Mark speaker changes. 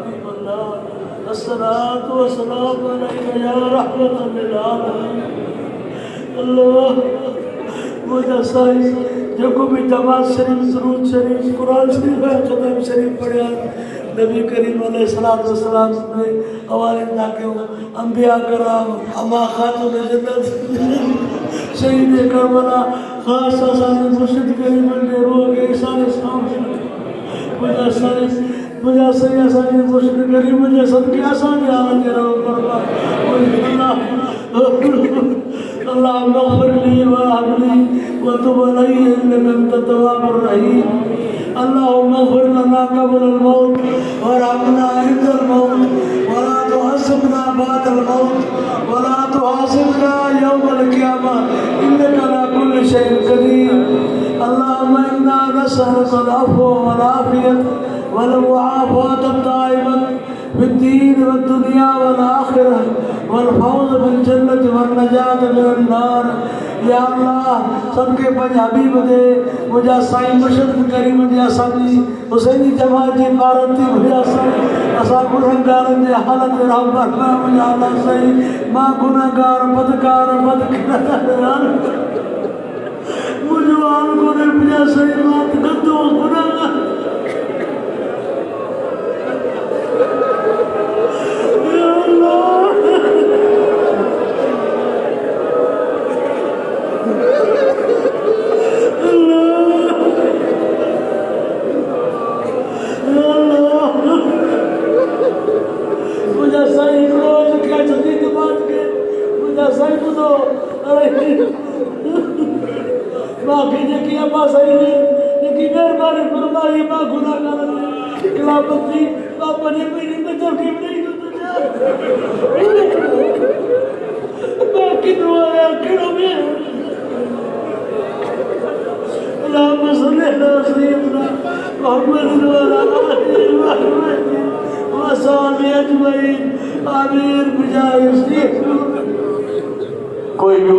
Speaker 1: हबीबल्लाह अस्सलातु वस्सलामु अलैका या रहमतल लिल आलमीन। अल्लाह मुझे सही जो भी जमात शरीफ सरूद शरीफ कुरान शरीफ ख़त्म शरीफ पढ़िया नबी करीम अलैहिस्सलाम ने हवाले ताकि अंबिया कराम अमा खातून जन्नत शहीद करबला खास असानी मुर्शिद करीम ने रूह के इसारे सामने मुझे सही असानी मुर्शिद करीम मुझे सदके आसानी हालत के रहो करबा अल्लाह मग़फ़िर ली व हबली व तुब अलैहि इन्नका अंतत तव्वाबुर रहीम। अल्लाहुम्मा इग़फ़िर लना क़ब्ल अल-मौत वरहमना इंद अल-मौत वला तुहसिबना बाद अल-मौत वला तुहासिबना यौम अल-क़ियामह इन्नका अला कुल्लि शैइन क़दीर। अल्लाहुम्मा इन्ना नसअलुका अल-अफ़्व वल-आफ़ियत वल-मुआफ़ात अद-दाइमत फिद-दीन वद-दुनिया वल-आख़िरह वल-फ़ौज़ बिल-जन्नत वन-नजात मिनन नार। या अल्लाह सबके पंज हबीब दे मुझा साईं मुर्शिद करीम दे असांजी हुसैनी जमात जी भारत थी मुझा साईं असां गुनहगारन जे हालत रहम फरमा। मुझा अल्लाह साईं मां गुनहगार बदकार मुझो हाल कोने मुझा साईं मां गंदो गुनहगार कोई भी